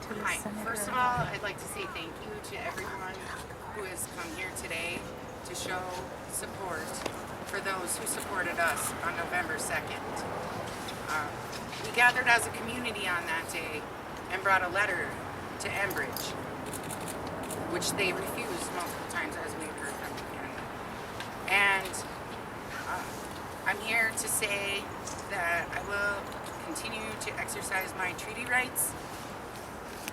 to the Hi. Senator. First of all, I'd like to say thank you to everyone who has come here today to show support for those who supported us on November 2nd. We gathered as a community on that day and brought a letter to Enbridge, which they refused multiple times as we've heard them. And I'm here to say that I will continue to exercise my treaty rights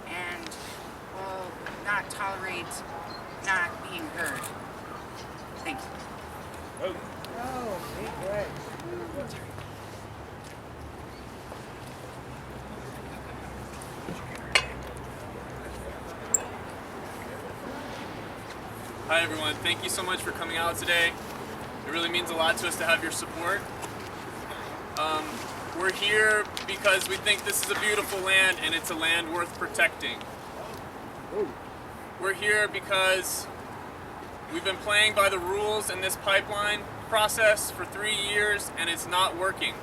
and will not tolerate not being heard. Thank you. Oh, great. Hi everyone, thank you so much for coming out today. It really means a lot to us to have your support. We're here because we think this is a beautiful land and it's a land worth protecting. We're here because we've been playing by the rules in this pipeline process for 3 years and it's not working.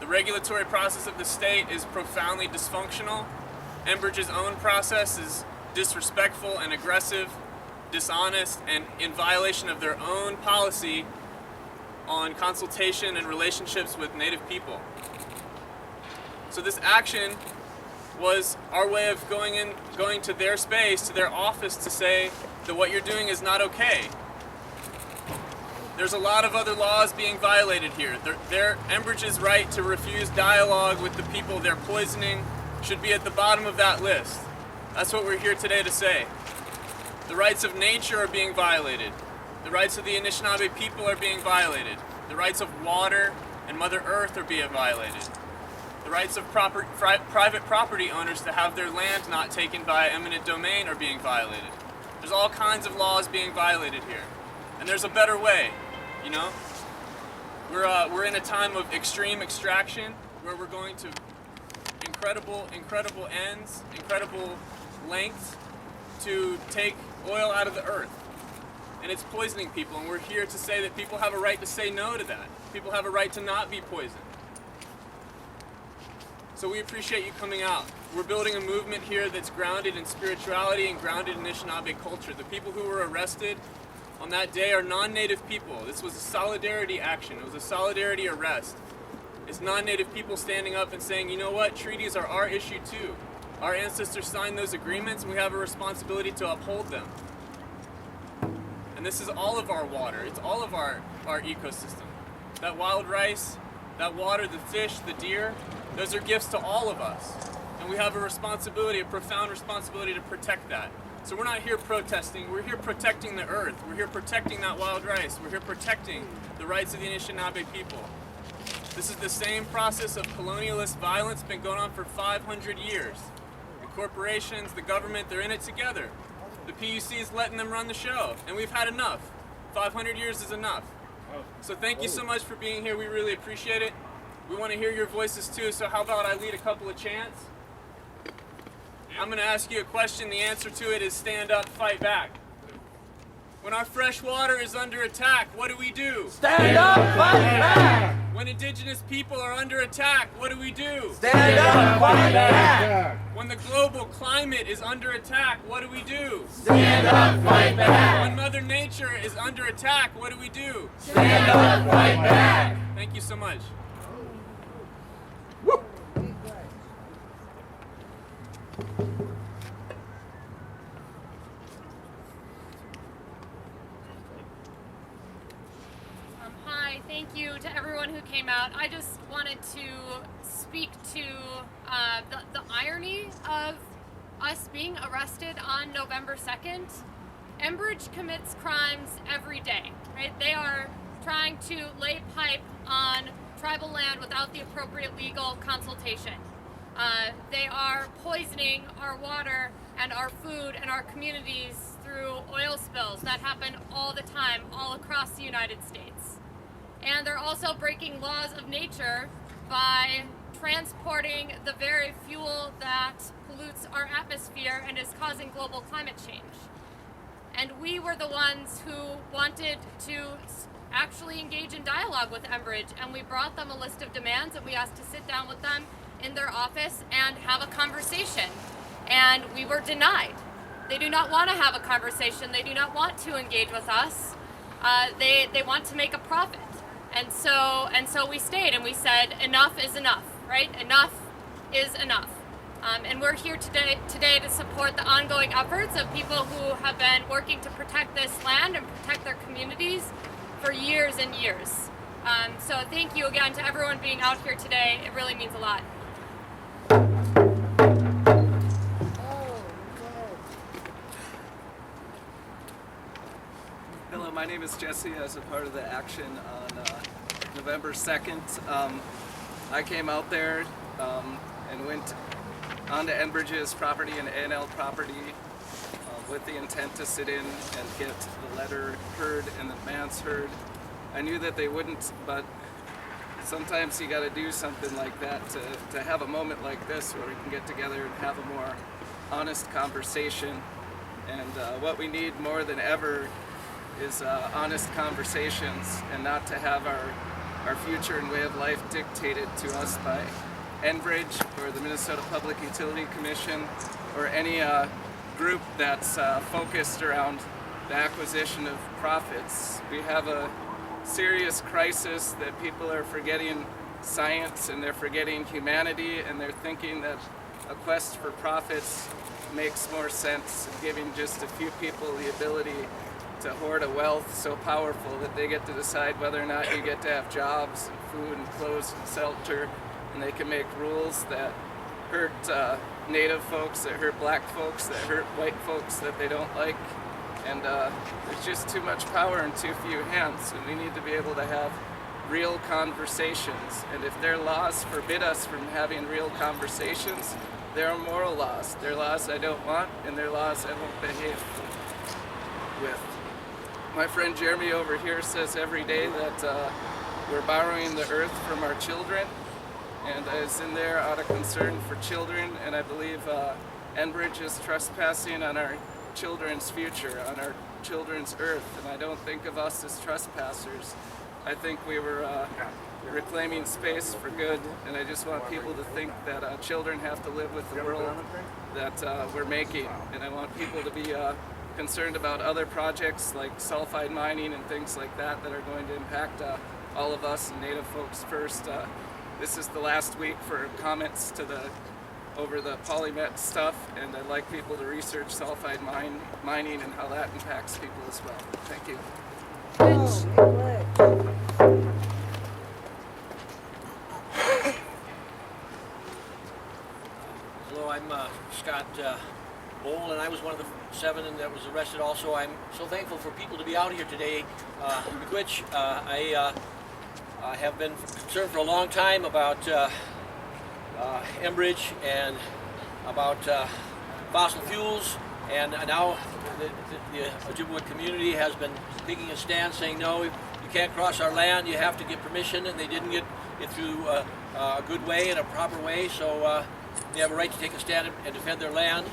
The regulatory process of the state is profoundly dysfunctional. Enbridge's own process is disrespectful and aggressive, dishonest, and in violation of their own policy on consultation and relationships with Native people. So this action was our way of going to their space, to their office, to say that what you're doing is not okay. There's a lot of other laws being violated here. Enbridge's right to refuse dialogue with the people they're poisoning should be at the bottom of that list. That's what we're here today to say. The rights of nature are being violated. The rights of the Anishinaabe people are being violated. The rights of water and Mother Earth are being violated. The rights of private property owners to have their land not taken by eminent domain are being violated. There's all kinds of laws being violated here. And there's a better way, you know? We're in a time of extreme extraction where we're going to incredible ends, incredible lengths to take oil out of the earth. And it's poisoning people, and we're here to say that people have a right to say no to that. People have a right to not be poisoned. So we appreciate you coming out. We're building a movement here that's grounded in spirituality and grounded in Anishinaabe culture. The people who were arrested on that day are non-Native people. This was a solidarity action. It was a solidarity arrest. It's non-Native people standing up and saying, you know what, treaties are our issue too. Our ancestors signed those agreements and we have a responsibility to uphold them. And this is all of our water. It's all of our ecosystem. That wild rice, that water, the fish, the deer, those are gifts to all of us. And we have a responsibility, a profound responsibility to protect that. So we're not here protesting, we're here protecting the earth. We're here protecting that wild rice. We're here protecting the rights of the Anishinaabe people. This is the same process of colonialist violence been going on for 500 years. The corporations, the government, they're in it together. The PUC is letting them run the show, and we've had enough. 500 years is enough. So thank you so much for being here. We really appreciate it. We want to hear your voices too, so how about I lead a couple of chants? I'm going to ask you a question. The answer to it is stand up, fight back. When our fresh water is under attack, what do we do? Stand up, fight back! When indigenous people are under attack, what do we do? Stand up, fight back! When the global climate is under attack, what do we do? Stand up, fight back! When Mother Nature is under attack, what do we do? Stand up, fight back! Thank you so much. Hi, thank you to everyone who came out. I just wanted to speak to the irony of us being arrested on November 2nd. Enbridge commits crimes every day, right? They are trying to lay pipe on tribal land without the appropriate legal consultation. They are poisoning our water and our food and our communities through oil spills that happen all the time, all across the United States. And they're also breaking laws of nature by transporting the very fuel that pollutes our atmosphere and is causing global climate change. And we were the ones who wanted to actually engage in dialogue with Enbridge, and we brought them a list of demands and we asked to sit down with them in their office and have a conversation. and we were denied. They do not want to have a conversation. They do not want to engage with us. They want to make a profit. And so we stayed and we said, enough is enough, right? Enough is enough. And we're here today to support the ongoing efforts of people who have been working to protect this land and protect their communities for years and years. So thank you again to everyone being out here today. It really means a lot. Hello, my name is Jesse. As a part of the action on November 2nd, I came out there and went onto Enbridge's property and A&L property with the intent to sit in and get the letter heard and the demands heard. I knew that they wouldn't, but sometimes you got to do something like that to have a moment like this where we can get together and have a more honest conversation. And what we need more than ever is honest conversations, and not to have our future and way of life dictated to us by Enbridge or the Minnesota Public Utility Commission or any group that's focused around the acquisition of profits. We have a serious crisis that people are forgetting science and they're forgetting humanity, and they're thinking that a quest for profits makes more sense, giving just a few people the ability to hoard a wealth so powerful that they get to decide whether or not you get to have jobs and food and clothes and shelter, and they can make rules that hurt Native folks, that hurt black folks, that hurt white folks that they don't like. And there's just too much power in too few hands, and we need to be able to have real conversations. And if their laws forbid us from having real conversations, there are moral laws. They're laws I don't want, and they're laws I won't behave with. My friend Jeremy over here says every day that we're borrowing the earth from our children, and I was in there out of concern for children, and I believe Enbridge is trespassing on our children's future, on our children's earth, and I don't think of us as trespassers. I think we were reclaiming space for good, and I just want people to think that children have to live with the world that we're making, and I want people to be concerned about other projects like sulfide mining and things like that that are going to impact all of us and Native folks first. This is the last week for comments to over the polymet stuff, and I'd like people to research sulfide mining and how that impacts people as well. Thank you. Hello, I'm Scott Bowl, and I was one of the 7 that was arrested also. I'm so thankful for people to be out here today, which I have been concerned for a long time about Enbridge and about fossil fuels, and now the Ojibwe community has been taking a stand saying, no, you can't cross our land, you have to get permission, and they didn't get it through a good way and a proper way, so they have a right to take a stand and defend their land.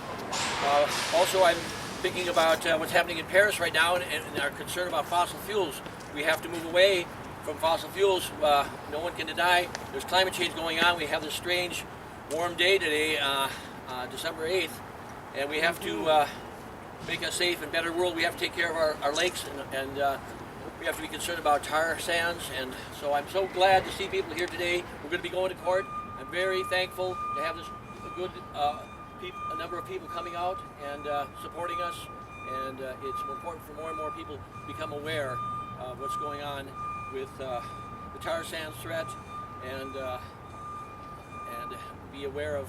Also, I'm thinking about what's happening in Paris right now and our concern about fossil fuels. We have to move away from fossil fuels. No one can deny there's climate change going on. We have this strange warm day today, December 8th, and we have to make a safe and better world. We have to take care of our lakes, and we have to be concerned about tar sands. And so I'm so glad to see people here today. We're going to be going to court. I'm very thankful to have this good a number of people coming out and supporting us, and it's important for more and more people to become aware of what's going on with the tar sands threat, and be aware of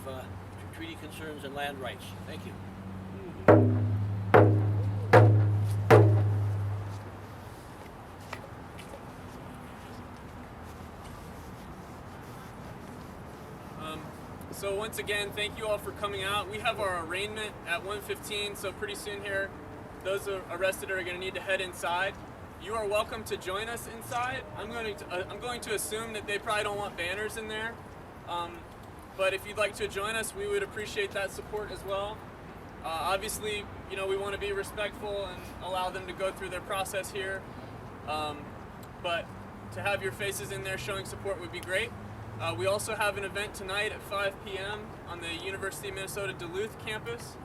treaty concerns and land rights. Thank you. So once again, thank you all for coming out. We have our arraignment at 1:15, so pretty soon here, those arrested are going to need to head inside. You are welcome to join us inside. I'm going to assume that they probably don't want banners in there, but if you'd like to join us, we would appreciate that support as well. Obviously, you know, we want to be respectful and allow them to go through their process here, but to have your faces in there showing support would be great. We also have an event tonight at 5 p.m. on the University of Minnesota Duluth campus.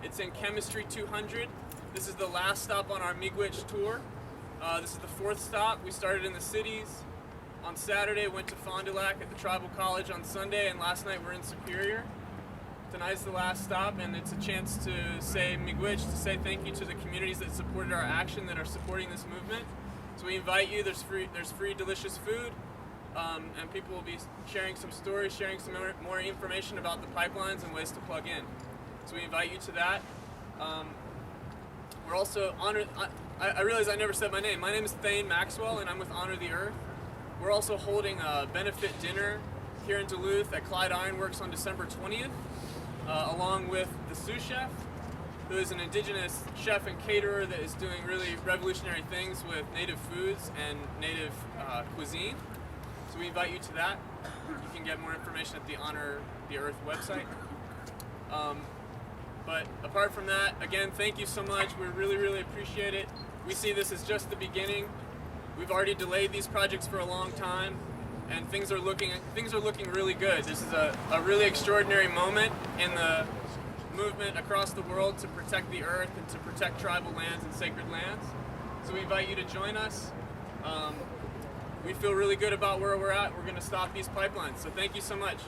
It's in Chemistry 200. This is the last stop on our Miigwech tour. This is the fourth stop. We started in the cities on Saturday, went to Fond du Lac at the Tribal College on Sunday, and last night we're in Superior. Tonight's the last stop, and it's a chance to say Miigwech, to say thank you to the communities that supported our action, that are supporting this movement. So we invite you. There's free delicious food, and people will be sharing some stories, sharing some more information about the pipelines and ways to plug in. So we invite you to that. We're also honored. I realize I never said my name. My name is Thane Maxwell, and I'm with Honor the Earth. We're also holding a benefit dinner here in Duluth at Clyde Ironworks on December 20th, along with the sous chef, who is an indigenous chef and caterer that is doing really revolutionary things with native foods and native cuisine. So we invite you to that. You can get more information at the Honor the Earth website. But apart from that, again, thank you so much. We really, really appreciate it. We see this as just the beginning. We've already delayed these projects for a long time, and things are looking really good. This is a really extraordinary moment in the movement across the world to protect the earth and to protect tribal lands and sacred lands. So we invite you to join us. We feel really good about where we're at. We're going to stop these pipelines. So thank you so much.